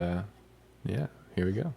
Yeah, here we go.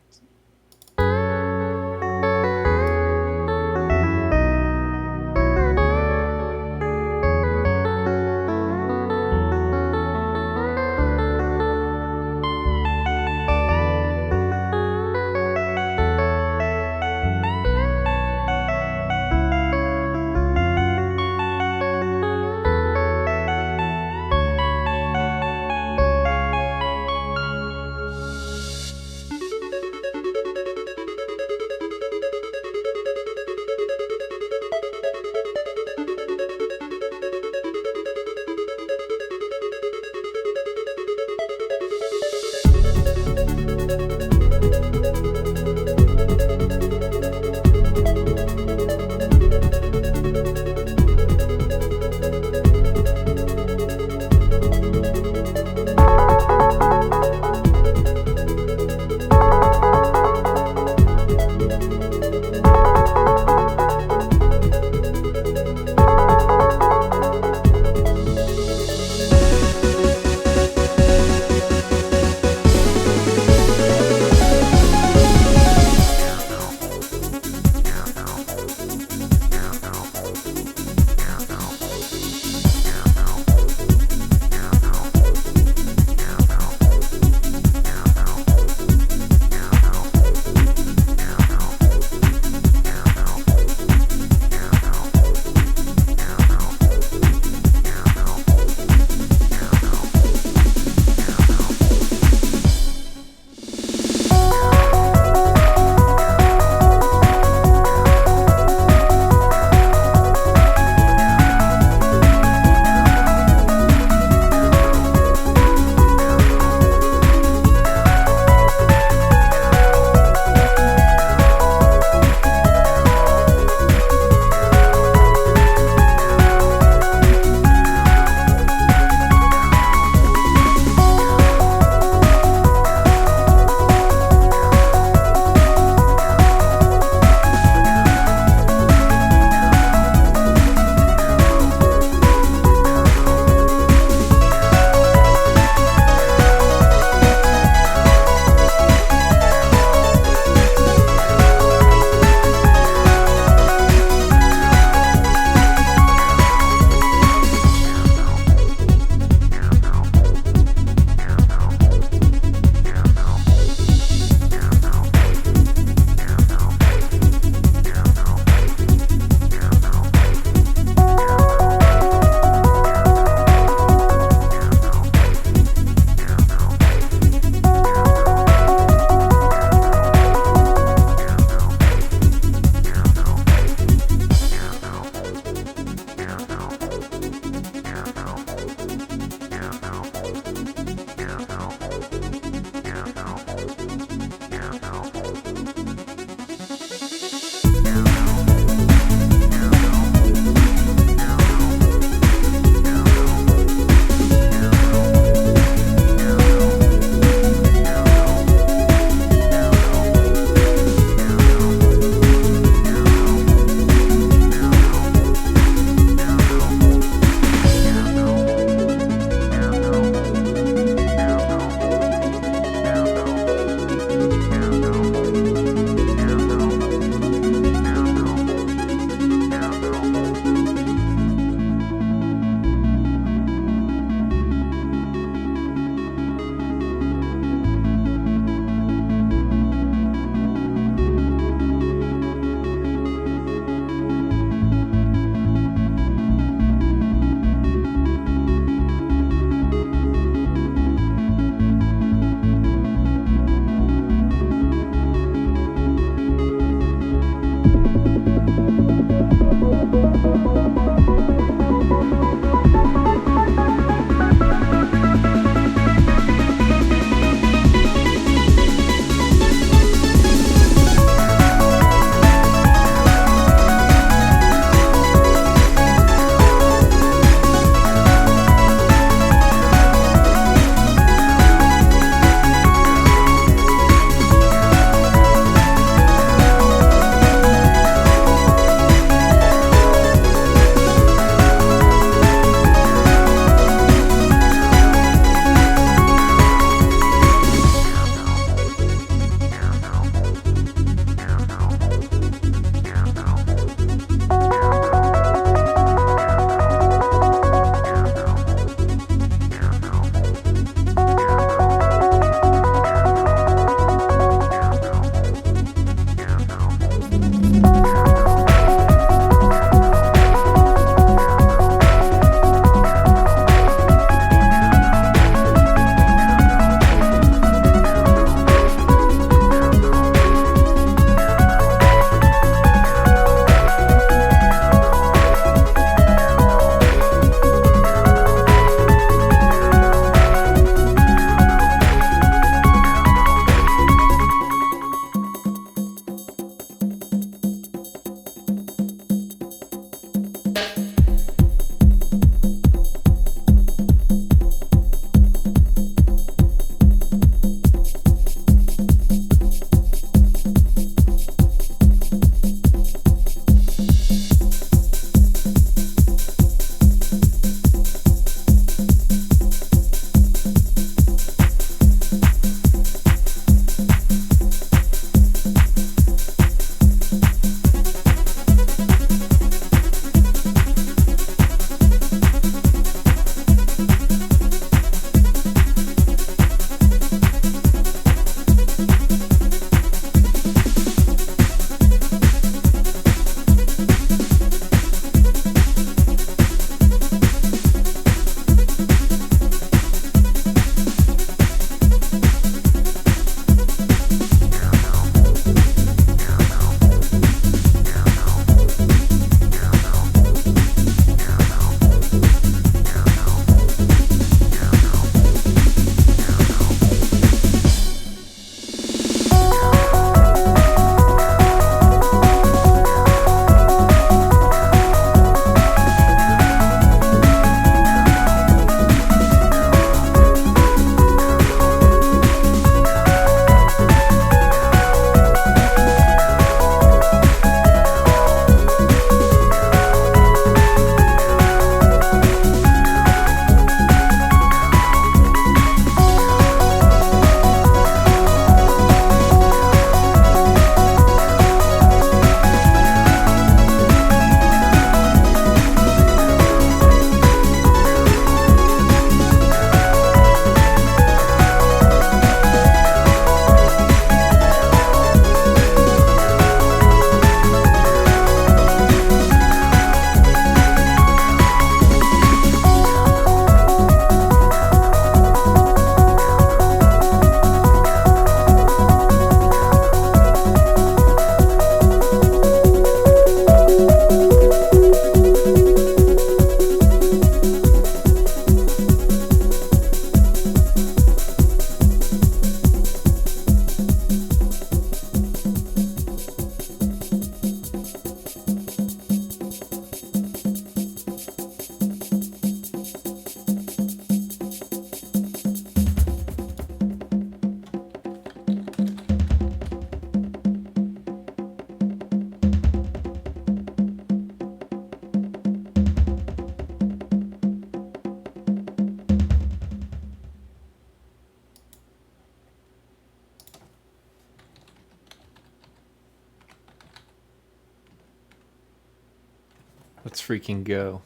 Let's freaking go.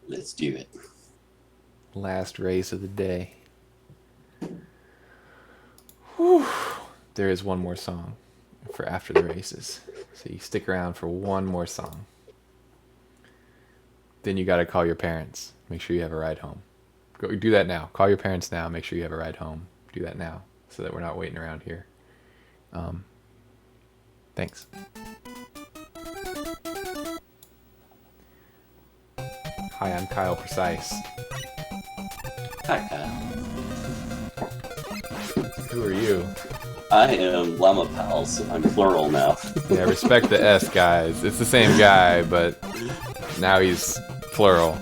Let's do it. Last race of the day. Whew. There is one more song for after the races. So you stick around for one more song. Then you gotta call your parents. Make sure you have a ride home. Go do that now. Call your parents now. Make sure you have a ride home. Do that now so that we're not waiting around here. Thanks. Hi, I'm kyleprecise. Hi, Kyle. Who are you? I am llamapals. I'm plural now. Yeah, respect the S, guys. It's the same guy, but now he's plural.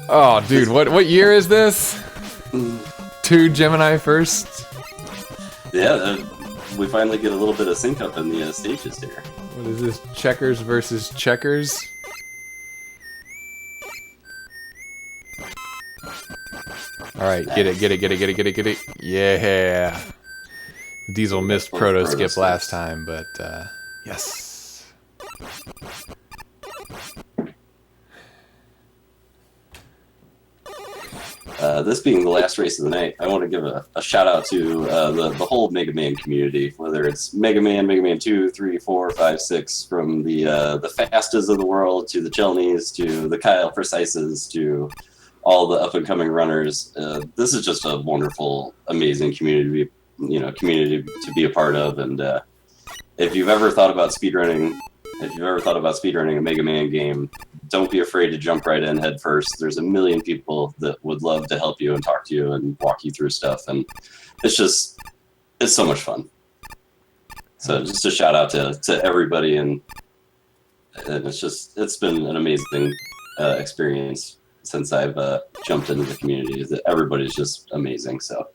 Oh, dude, what year is this? 2 Gemini first? Yeah, we finally get a little bit of sync up in the stages here. What is this? Checkers versus checkers? Alright, Nice. get it. Yeah. Diesel missed proto skip last time, but yes. This being the last race of the night, I want to give a shout out to the whole Mega Man community, whether it's Mega Man 2, 3, 4, 5, 6, from the Fastas of the world to the Chelneys to the kyleprecises to all the up and coming runners. This is just a wonderful, amazing community to be a part of. And if you've ever thought about speedrunning a Mega Man game, don't be afraid to jump right in head first. There's a million people that would love to help you and talk to you and walk you through stuff, and it's so much fun. So just a shout out to everybody, and it's been an amazing experience since I've jumped into the community. That everybody's just amazing. So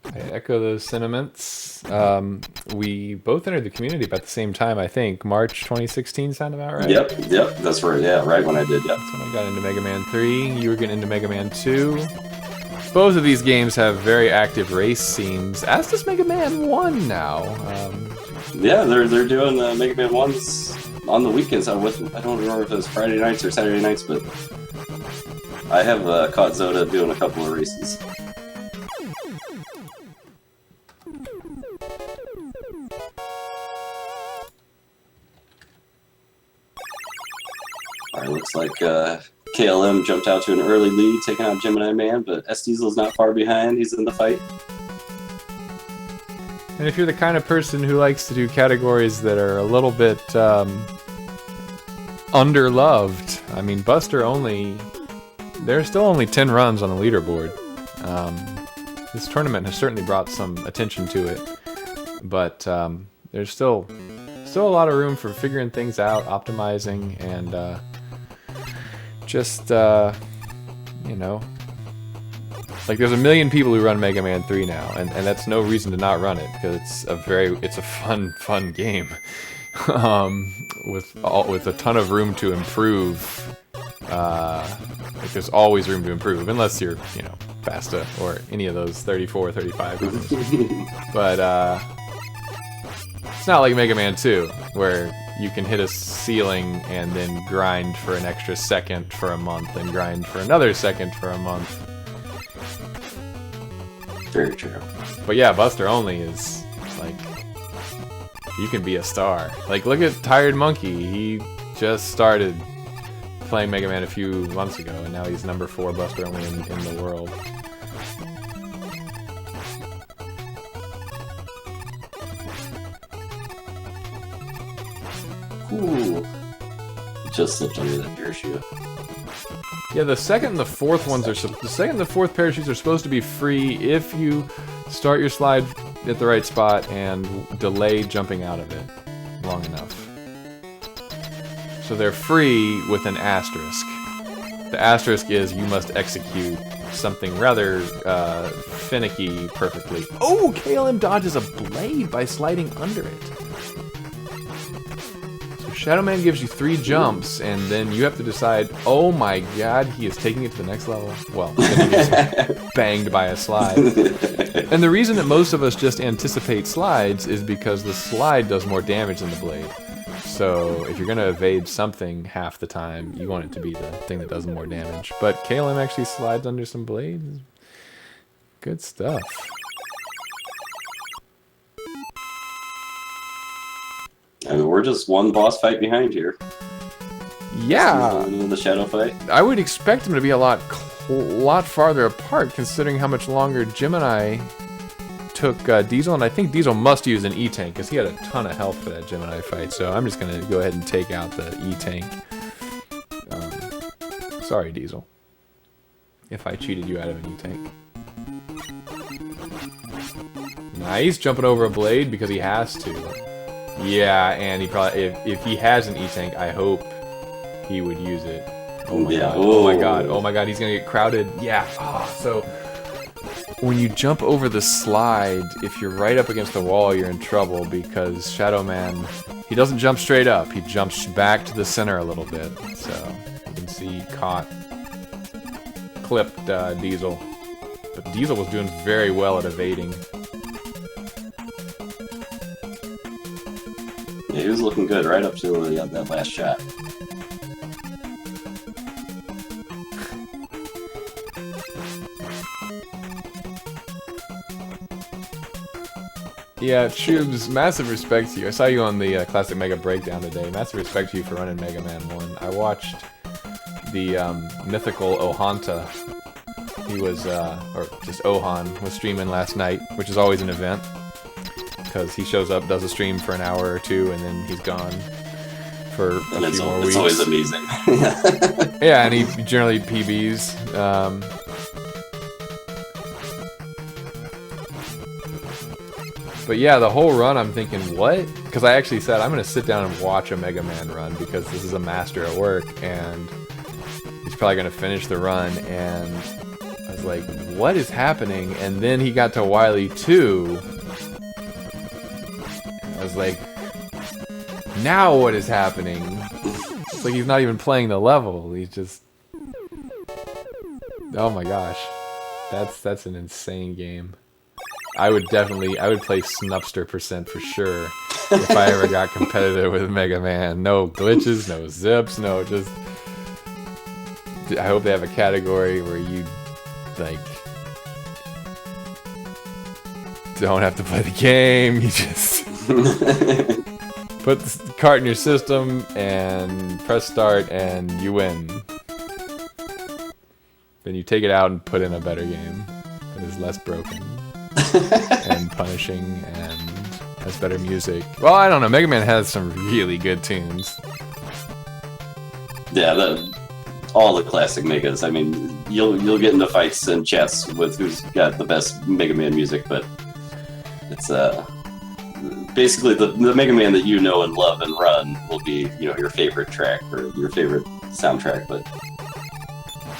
I echo those sentiments. We both entered the community about the same time, I think. March 2016 sound about right? Yep, that's right. Yeah, right when I did. Yep. That's when I got into Mega Man 3. You were getting into Mega Man 2. Both of these games have very active race scenes, as does Mega Man 1 now. Yeah, they're doing Mega Man 1s on the weekends. I don't remember if it was Friday nights or Saturday nights, but I have caught Zoda doing a couple of races. Alright, looks like KLM jumped out to an early lead, taking out Gemini Man, but SDiezal's not far behind. He's in the fight. And if you're the kind of person who likes to do categories that are a little bit underloved, I mean, Buster only... There are still only 10 runs on the leaderboard. This tournament has certainly brought some attention to it, but there's still a lot of room for figuring things out, optimizing, and just, you know, like there's a million people who run Mega Man 3 now, and that's no reason to not run it, because it's a fun game, with a ton of room to improve. Like there's always room to improve, unless you're, you know, Fasta or any of those 34 or 35 runners. But it's not like Mega Man 2, where you can hit a ceiling and then grind for an extra second for a month, and grind for another second for a month. Very true. But yeah, Buster only is, like, you can be a star. Like, look at Tired Monkey. He just started playing Mega Man a few months ago, and now he's number 4 Buster only in the world. Ooh. Just slipped under that parachute. Yeah, the second and the fourth ones are the second and the fourth parachutes are supposed to be free if you start your slide at the right spot and delay jumping out of it long enough. So they're free with an asterisk. The asterisk is you must execute something rather finicky perfectly. Oh, KLM dodges a blade by sliding under it. So Shadow Man gives you 3 jumps, and then you have to decide, oh my god, he is taking it to the next level. Well, then he gets banged by a slide. And the reason that most of us just anticipate slides is because the slide does more damage than the blade. So if you're going to evade something half the time, you want it to be the thing that does more damage. But KLM actually slides under some blades. Good stuff. And we're just one boss fight behind here. Yeah. The shadow fight. I would expect them to be a lot farther apart, considering how much longer Gemini took Diesel, and I think Diesel must use an E-Tank, because he had a ton of health for that Gemini fight, so I'm just going to go ahead and take out the E-Tank. Sorry, Diesel, if I cheated you out of an E-Tank. Nice, jumping over a blade because he has to. Yeah, and he probably, if he has an E-Tank, I hope he would use it. Oh my god, oh my god, oh my god, he's going to get crowded. Yeah, so when you jump over the slide, if you're right up against the wall, you're in trouble, because Shadow Man, he doesn't jump straight up, he jumps back to the center a little bit. So you can see he clipped Diesel. But Diesel was doing very well at evading. Yeah, he was looking good right up to that last shot. Yeah, Tubes, massive respect to you. I saw you on the Classic Mega Breakdown today. Massive respect to you for running Mega Man 1. I watched the mythical Ohanta. He was, or just Ohan, was streaming last night, which is always an event. Because he shows up, does a stream for an hour or two, and then he's gone for a few more weeks. It's always amazing. Yeah, and he generally PBs. But yeah, the whole run, I'm thinking, what? Because I actually said, I'm going to sit down and watch a Mega Man run, because this is a master at work, and he's probably going to finish the run, and I was like, what is happening? And then he got to Wily 2, I was like, now what is happening? It's like he's not even playing the level, he's just... Oh my gosh. That's an insane game. I would play Snupster % for sure if I ever got competitive with Mega Man. No glitches, no zips, no just... I hope they have a category where you, like, don't have to play the game, you just put the cart in your system and press start and you win. Then you take it out and put in a better game that is less broken and punishing and has better music. Well, I don't know, Mega Man has some really good tunes. Yeah, all the classic Megas. I mean, you'll get into fights and chats with who's got the best Mega Man music, but it's basically the Mega Man that you know and love and run will be, you know, your favorite track or your favorite soundtrack. But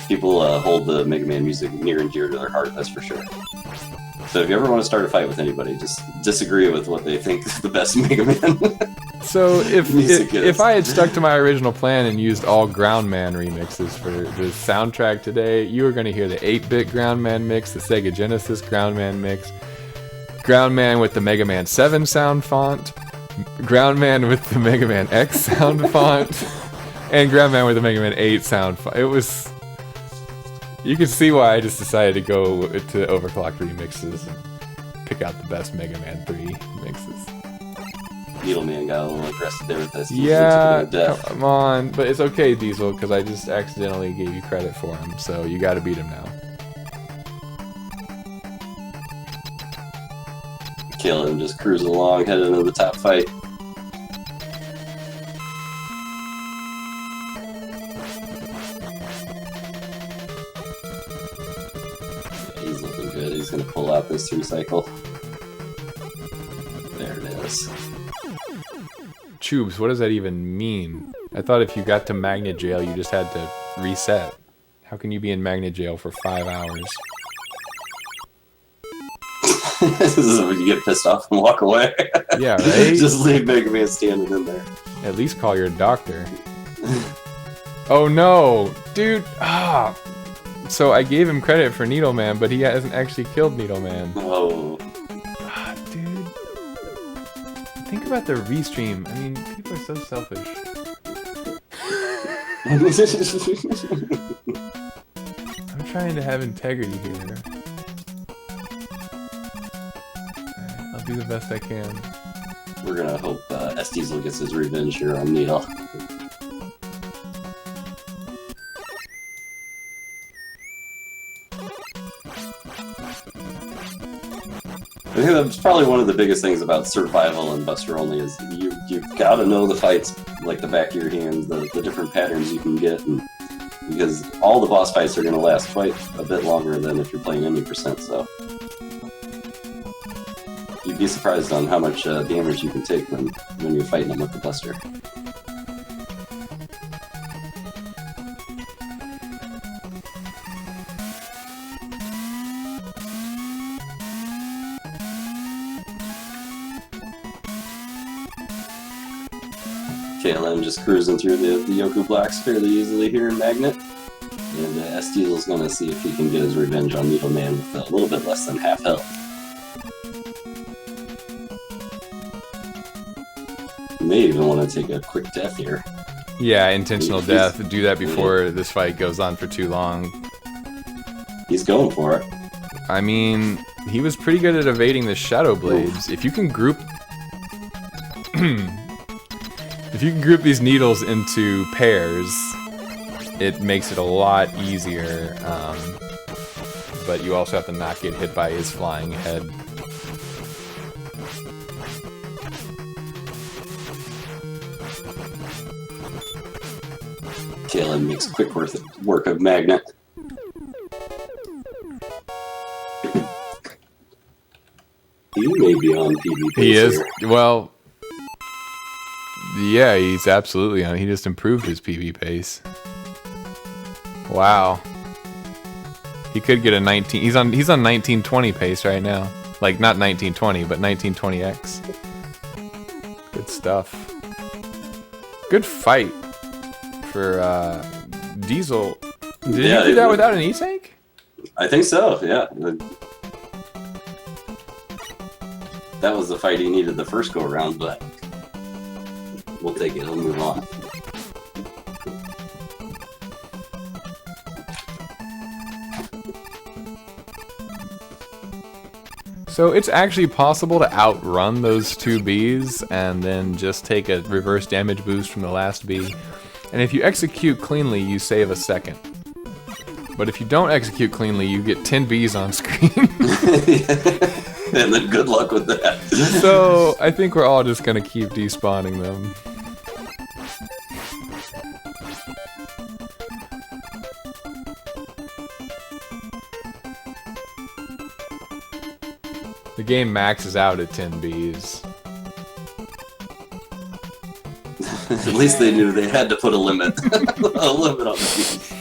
people hold the Mega Man music near and dear to their heart, that's for sure. So if you ever want to start a fight with anybody, just disagree with what they think is the best Mega Man. So if I had stuck to my original plan and used all Ground Man remixes for the soundtrack today, you were going to hear the 8-bit Ground Man mix, the Sega Genesis Ground Man mix, Ground Man with the Mega Man 7 sound font, Ground Man with the Mega Man X sound font, and Ground Man with the Mega Man 8 sound font. It was... You can see why I just decided to go to overclocked remixes and pick out the best Mega Man 3 mixes. Needleman got a little aggressive there with this. Yeah, come on. But it's okay, Diesel, because I just accidentally gave you credit for him, so you gotta beat him now. Kill him, just cruising along, heading into the top fight. Yeah, he's looking good. He's gonna pull out this 3-cycle. There it is. Tubes, what does that even mean? I thought if you got to Magnet Jail, you just had to reset. How can you be in Magnet Jail for 5 hours? This is when you get pissed off and walk away. Yeah, right? Just leave Mega Man standing in there. At least call your doctor. Oh no, dude. So I gave him credit for Needleman, but he hasn't actually killed Needleman. Oh. Dude. Think about the restream. I mean, people are so selfish. I'm trying to have integrity here. I'll do the best I can. We're gonna hope SDiezal gets his revenge here on Needle. I think that's probably one of the biggest things about survival and Buster Only is you've got to know the fights like the back of your hands, the different patterns you can get, and because all the boss fights are going to last quite a bit longer than if you're playing any percent. So you'd be surprised on how much damage you can take when you're fighting them with the Buster. KLM just cruising through the Yoku blocks fairly easily here in Magnet. And SDiezal's going to see if he can get his revenge on Needleman with a little bit less than half health. You may even want to take a quick death here. Yeah, intentional death. Do that before this fight goes on for too long. He's going for it. I mean, he was pretty good at evading the Shadow Blades. If you can group... If you can group these needles into pairs, it makes it a lot easier, but you also have to not get hit by his flying head. KLM makes quick work of Magnet. He may be on PvP. He is. Here. Well... Yeah, he's absolutely on. He just improved his PB pace. Wow. He could get a 19. He's on 1920 pace right now. Like not 1920, but 1920x. Good stuff. Good fight for Diesel. Did he do that without an E-tank? I think so. Yeah. That was the fight he needed the first go around, but. We'll take it. We'll move on. So it's actually possible to outrun those two bees and then just take a reverse damage boost from the last bee. And if you execute cleanly, you save a second. But if you don't execute cleanly, you get 10 bees on screen. And then good luck with that. So I think we're all just gonna keep despawning them. The game maxes out at 10 bees. At least they knew they had to put a limit. A limit on the bees.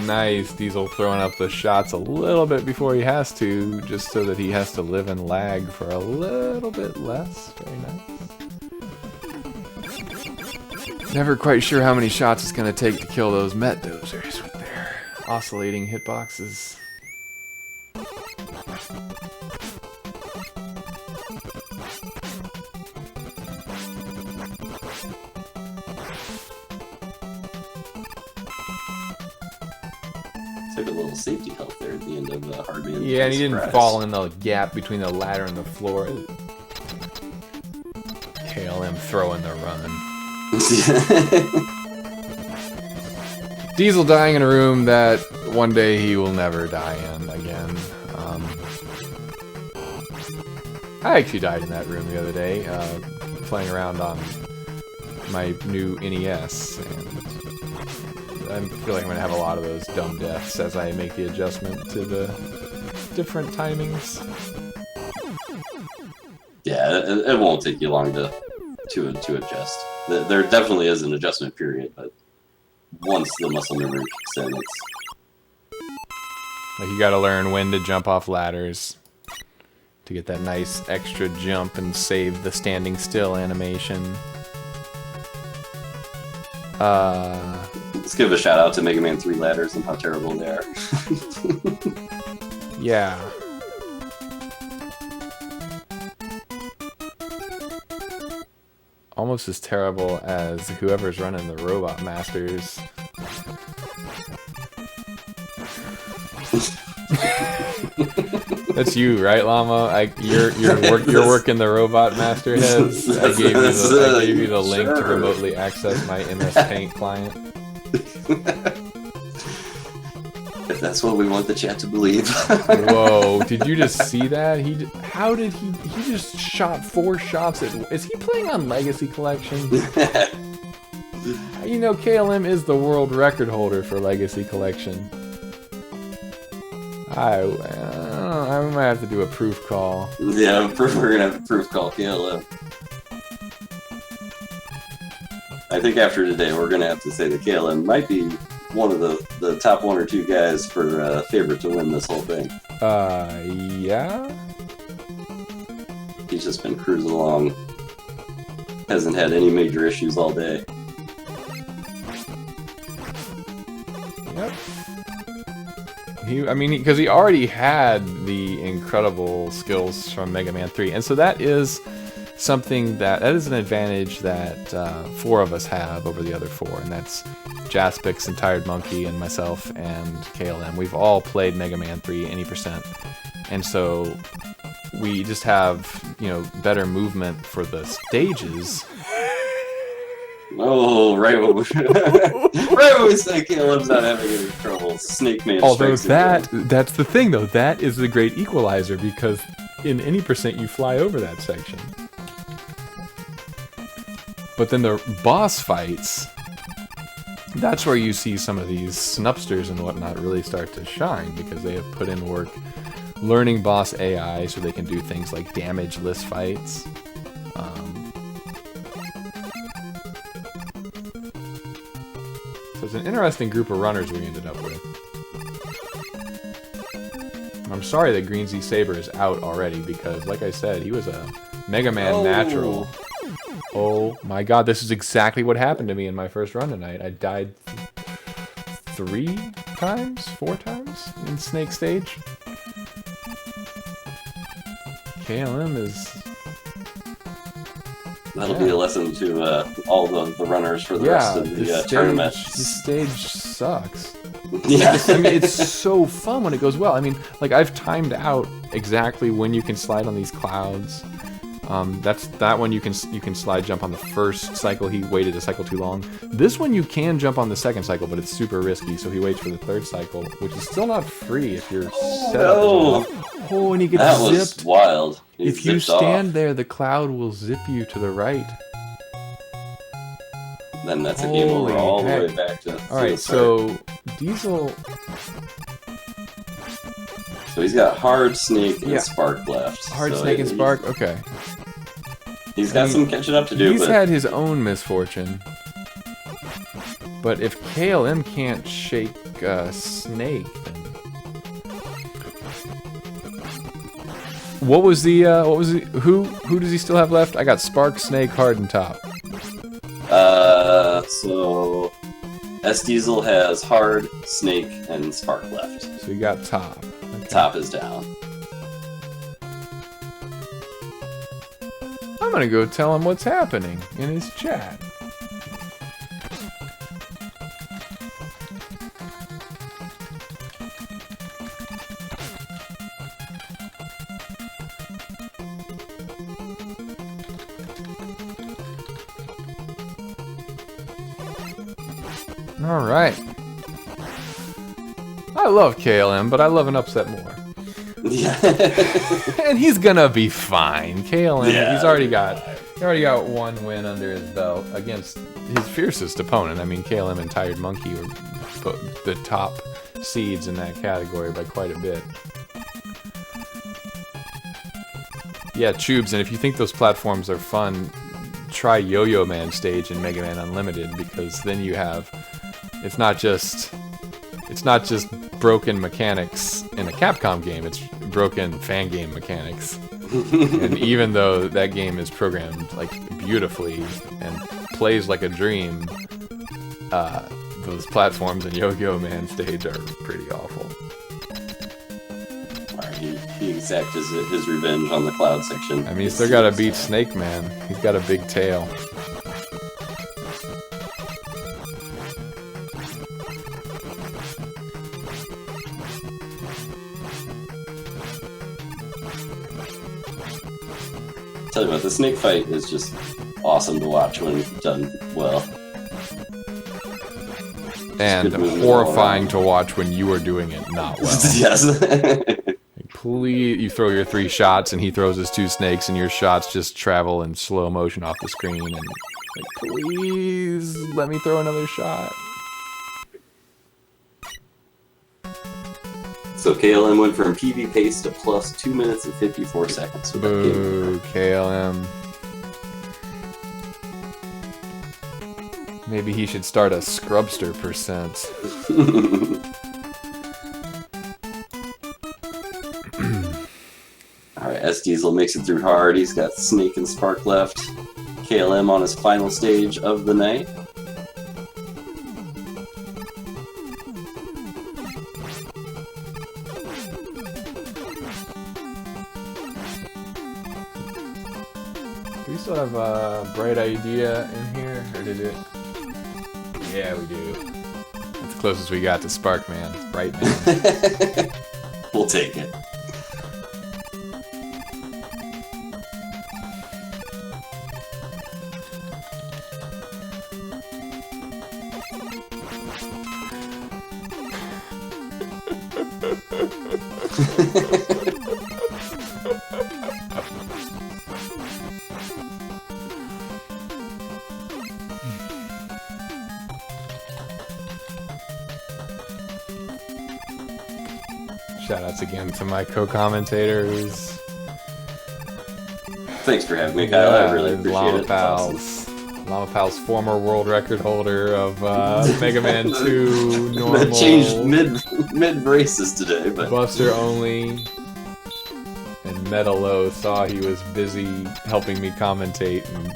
Nice, Diesel throwing up the shots a little bit before he has to, just so that he has to live in lag for a little bit less. Very nice. Never quite sure how many shots it's going to take to kill those Met Dozers with their oscillating hitboxes. Took a little safety health there at the end of Hardman. Yeah, and he didn't fall in the gap between the ladder and the floor. KLM throwing the run. Diesel dying in a room that one day he will never die in again. I actually died in that room the other day, playing around on my new NES, and I feel like I'm going to have a lot of those dumb deaths as I make the adjustment to the different timings. Yeah, it won't take you long to adjust. There definitely is an adjustment period, but once the muscle memory kicks in, it's... Like, you gotta learn when to jump off ladders to get that nice extra jump and save the standing still animation. Let's give a shout out to Mega Man 3 ladders and how terrible they are. Yeah. Almost as terrible as whoever's running the Robot Masters. That's you, right, Llama? You're working the Robot Master heads. I gave you the link to remotely access my MS Paint client. If that's what we want the chat to believe. Whoa! Did you just see that? How did he? He just shot 4 shots at. Is he playing on Legacy Collection? You know, KLM is the world record holder for Legacy Collection. I might have to do a proof call. Yeah, we're gonna have a proof call KLM. I think after today, we're gonna have to say that KLM might be one of the top 1 or 2 guys for favorite to win this whole thing. Yeah. He's just been cruising along. Hasn't had any major issues all day. Yep. Because he already had the incredible skills from Mega Man 3, and so that is something that is an advantage that 4 of us have over the other 4, and that's Jaspix and Tired Monkey and myself and KLM. We've all played Mega Man 3 any percent, and so we just have, you know, better movement for the stages. Oh, right when we say KLM's not having any trouble, Snake Man. Although that's the thing though, that is the great equalizer, because in any percent you fly over that section. But then the boss fights, that's where you see some of these snupsters and whatnot really start to shine, because they have put in work learning boss AI so they can do things like damage-less fights. So it's an interesting group of runners we ended up with. I'm sorry that Green Z Saber is out already, because, like I said, he was a Mega Man natural. Oh my god, this is exactly what happened to me in my first run tonight. I died 3 times? 4 times in Snake Stage. KLM is... That'll be a lesson to all the runners for the rest of the tournament. This stage sucks. Yeah. I mean, it's so fun when it goes well. I mean, like, I've timed out exactly when you can slide on these clouds. That one you can slide jump on the first cycle. He waited a cycle too long. This one you can jump on the second cycle, but it's super risky, so he waits for the third cycle, which is still not free if you're set up. Oh, and he gets zipped. That was wild. If you stand there, the cloud will zip you to the right. Then that's a game over all the way back to... Alright, so SDiezal... So he's got Hard, Snake, and Spark left. Hard, Snake, and Spark? Okay. He's got some catching up to do. He's had his own misfortune. But if KLM can't shake Snake, then... What was the, who does he still have left? I got Spark, Snake, Hard, and Top. So... SDiezal has Hard, Snake, and Spark left. So you got Top. Okay. Top is down. I'm gonna go tell him what's happening in his chat. Alright. I love KLM, but I love an upset more. Yeah. And he's gonna be fine. KLM, he's already got 1 win under his belt against his fiercest opponent. I mean, KLM and Tired Monkey were the top seeds in that category by quite a bit. Yeah, Tubes, and if you think those platforms are fun, try Yo-Yo Man stage in Mega Man Unlimited, because then you have... It's not just broken mechanics in a Capcom game, it's broken fan game mechanics. And even though that game is programmed like beautifully and plays like a dream, those platforms in Yo-Yo Man stage are pretty awful. Alright, he exacted his revenge on the cloud section. I mean, he's still gotta beat Snake Man. He's got a big tail. Tell you what, the snake fight is just awesome to watch when done well. And horrifying to watch when you are doing it not well. Yes. Please, you throw your 3 shots and he throws his 2 snakes and your shots just travel in slow motion off the screen and like, please let me throw another shot. So KLM went from PB pace to plus 2 minutes and 54 seconds. Boo, KLM. Maybe he should start a Scrubster percent. Alright, SDiezal makes it through hard. He's got Snake and Spark left. KLM on his final stage of the night. Do we still have a Bright Idea in here? Or did it? Yeah, we do. That's the closest we got to Spark Man. Bright Man. We'll take it. Shoutouts again to my co-commentators. Thanks for having me, Kyle. I really appreciate it. Llamapals. Llamapals, former world record holder of Mega Man 2 normal. That changed mid races today, but Buster only. And Metalo saw he was busy helping me commentate and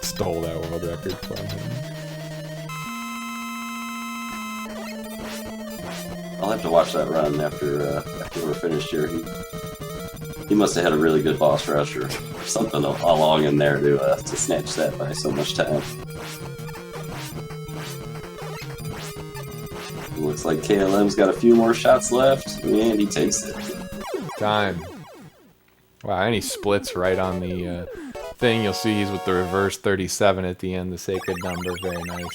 stole that world record from him. I'll have to watch that run after we're finished here. He must have had a really good boss rush or something along in there to snatch that by so much time. It looks like KLM's got a few more shots left, and he takes it. Time. Wow, and he splits right on the thing. You'll see he's with the reverse 37 at the end, the sacred number. Very nice.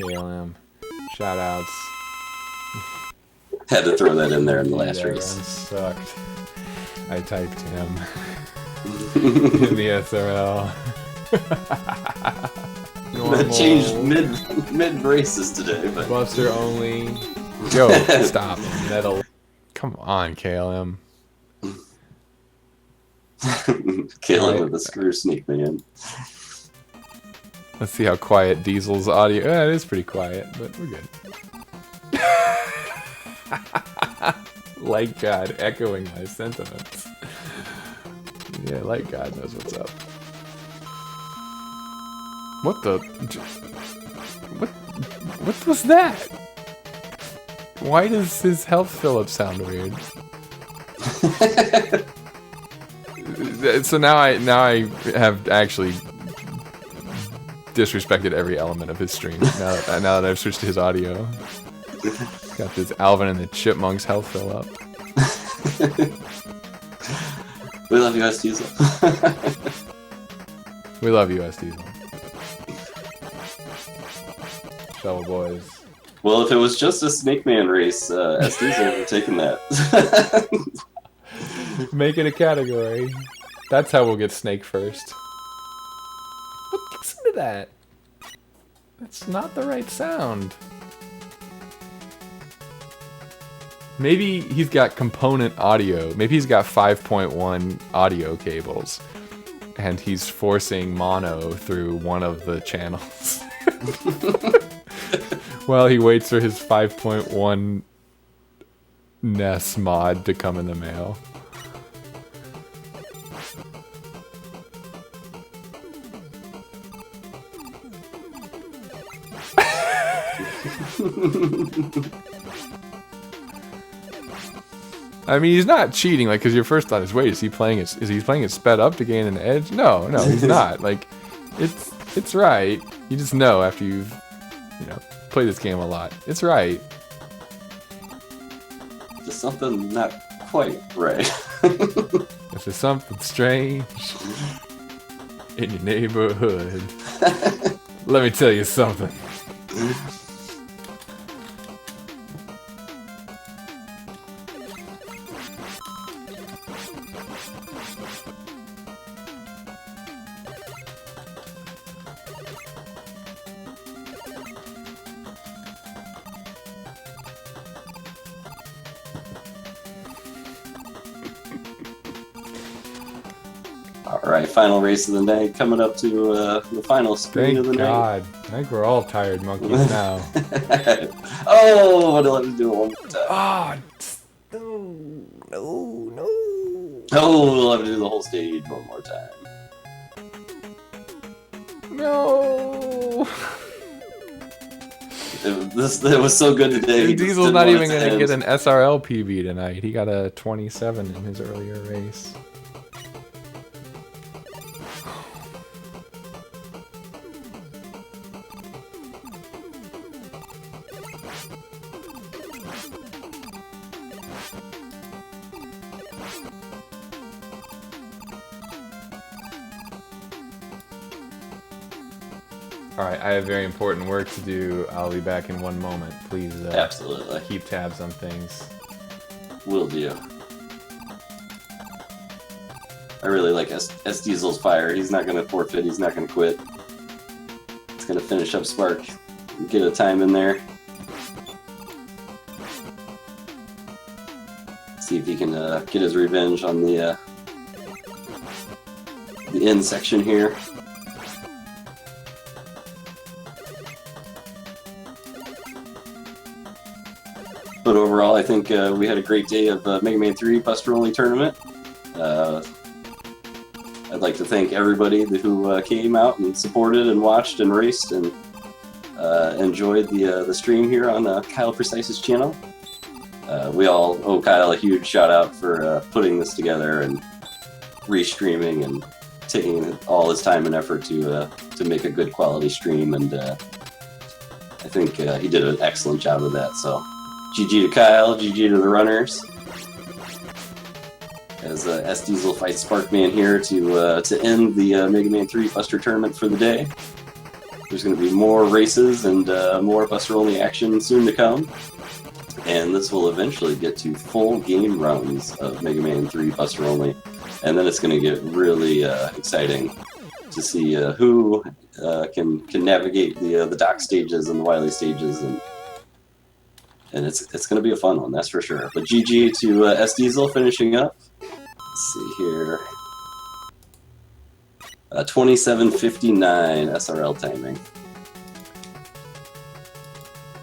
KLM. Shoutouts. Had to throw that in there in the last That race. run sucked. I typed him in the SRL. That changed mid races today, but Buster only. Yo, stop. Metal. Come on, KLM. KLM with the screw sneak man. Let's see how quiet Diesel's audio. It is pretty quiet, but we're good. Light God echoing my sentiments. Yeah, Light God knows what's up. What the? What was that? Why does his health fill up sound weird? So now I have actually disrespected every element of his stream. Now that I've switched to his audio. Got this Alvin and the Chipmunks health fill up. We love you, SDiezal. We love you, SDiezal. Shovel boys. Well, if it was just a Snake Man race, SDiezal would have taken that. Make it a category. That's how we'll get Snake first. Look, listen to that. That's not the right sound. Maybe he's got component audio. Maybe he's got 5.1 audio cables. And he's forcing mono through one of the channels. While he waits for his 5.1 NES mod to come in the mail. I mean, he's not cheating, like, because your first thought is, wait, is he playing it sped up to gain an edge? No, he's not. Like, it's right. You just know after you've, played this game a lot. It's right. Just something not quite right. If there's something strange in your neighborhood, let me tell you something. All right, final race of the night, coming up to the final screen of the Thank God. night. I think we're all tired monkeys now. Oh, what do I do it one more time? No. Oh, we'll have to do the whole stage one more time. No. It was so good today. Diesel's not even going to get an SRL PB tonight. He got a 27 in his earlier race. Alright, I have very important work to do. I'll be back in one moment. Please absolutely keep tabs on things. Will do. I really like SDiezal's fire. He's not going to forfeit. He's not going to quit. He's going to finish up Spark. Get a time in there. See if he can get his revenge on the end section here. But overall, I think we had a great day of Mega Man 3 Buster Only Tournament. I'd like to thank everybody who came out and supported and watched and raced and enjoyed the stream here on KylepRecise's channel. We all owe Kyle a huge shout out for putting this together and restreaming and taking all his time and effort to make a good quality stream, and I think he did an excellent job of that. So GG to Kyle, GG to the runners. As SDiezal fights Sparkman here to end the Mega Man 3 Buster Tournament for the day. There's going to be more races and more Buster Only action soon to come. And this will eventually get to full game runs of Mega Man 3 Buster Only. And then it's going to get really exciting to see who can navigate the dock stages and the Wily stages, and it's going to be a fun one, that's for sure. But GG to SDiezal finishing up. Let's see here. 27:59 SRL timing.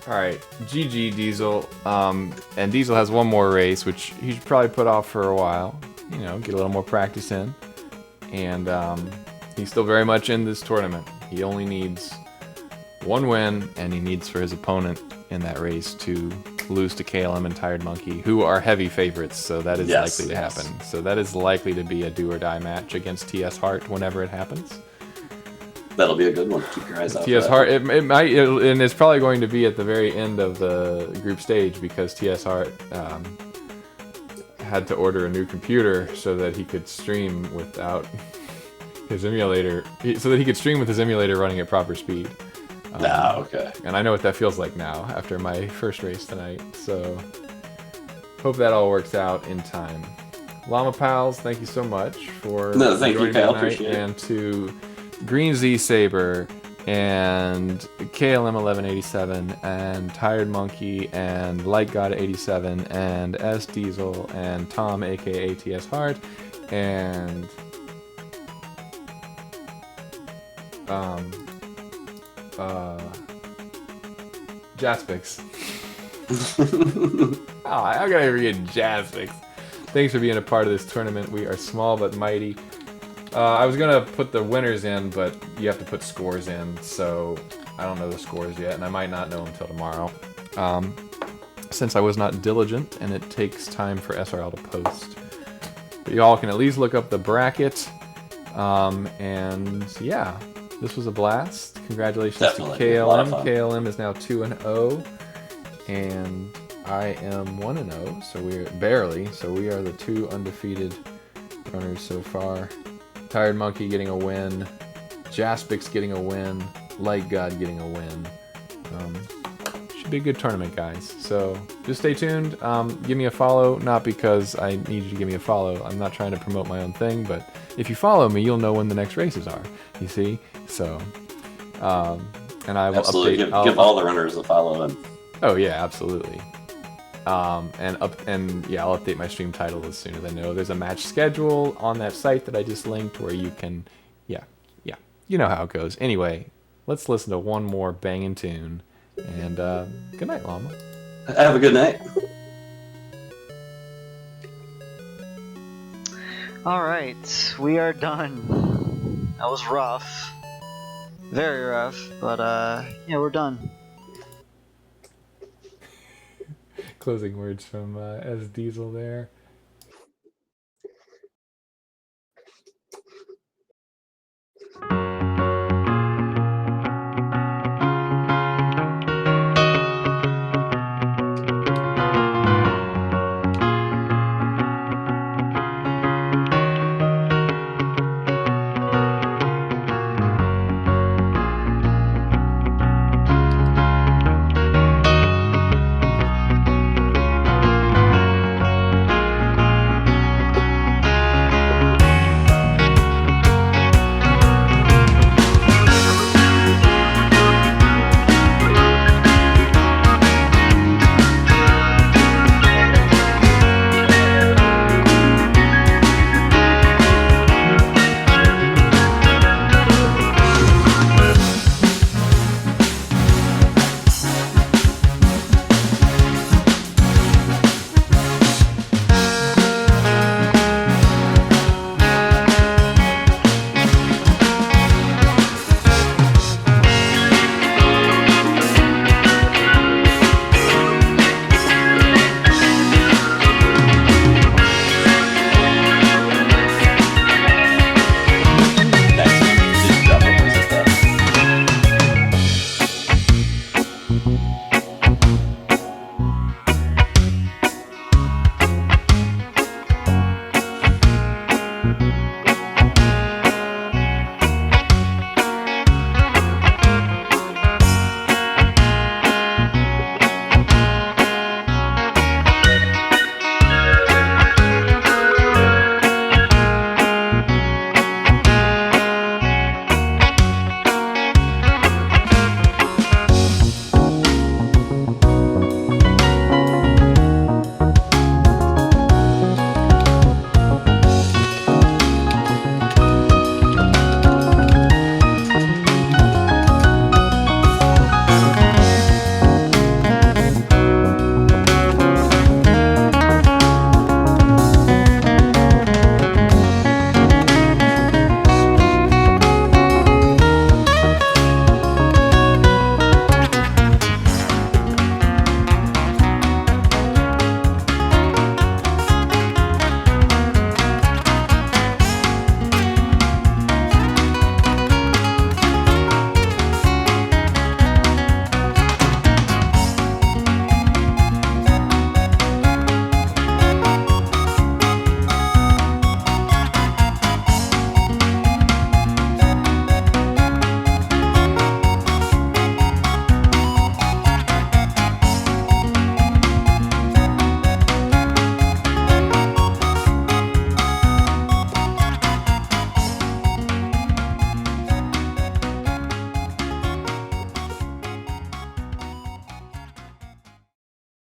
Alright, GG Diesel. And Diesel has one more race, which he should probably put off for a while. Get a little more practice in. And he's still very much in this tournament. He only needs one win, and he needs for his opponent in that race to lose to KLM and Tired Monkey, who are heavy favorites, so that is likely to happen. So that is likely to be a do-or-die match against TS Hart whenever it happens. That'll be a good one. Keep your eyes out. TS Hart, and it's probably going to be at the very end of the group stage, because TS Hart had to order a new computer so that he could stream without his emulator, so that he could stream with his emulator running at proper speed. Okay. And I know what that feels like now after my first race tonight, so hope that all works out in time. Llamapals, thank you so much for thank you, Kyle. Appreciate it. And to Green Z Saber and KLM1187 and Tired Monkey and Light God 87 and SDiezal and Tom aka TS Hart and Jaspix. Oh, I'm gonna forget Jaspix. Thanks for being a part of this tournament. We are small but mighty. I was gonna put the winners in, but you have to put scores in, so I don't know the scores yet, and I might not know until tomorrow. Since I was not diligent, and it takes time for SRL to post. But y'all can at least look up the bracket. And yeah, this was a blast. Congratulations Definitely. to A lot of KLM. fun. KLM is now 2-0, and I am 1-0. So we're barely. So we are the 2 undefeated runners so far. Tired Monkey getting a win. Jaspix getting a win. Light God getting a win. Should be a good tournament, guys. So just stay tuned. Give me a follow, not because I need you to give me a follow. I'm not trying to promote my own thing, but if you follow me, you'll know when the next races are. You see? So, and I will Absolutely. update. Give all the runners a follow. And Oh yeah, absolutely. And yeah, I'll update my stream title as soon as I know. There's a match schedule on that site that I just linked where you can, yeah, you know how it goes. Anyway, let's listen to one more banging tune. And good night, Llama. have a good night. Alright, we are done. That was rough. Very rough, but yeah, we're done. Closing words from SDiezal there.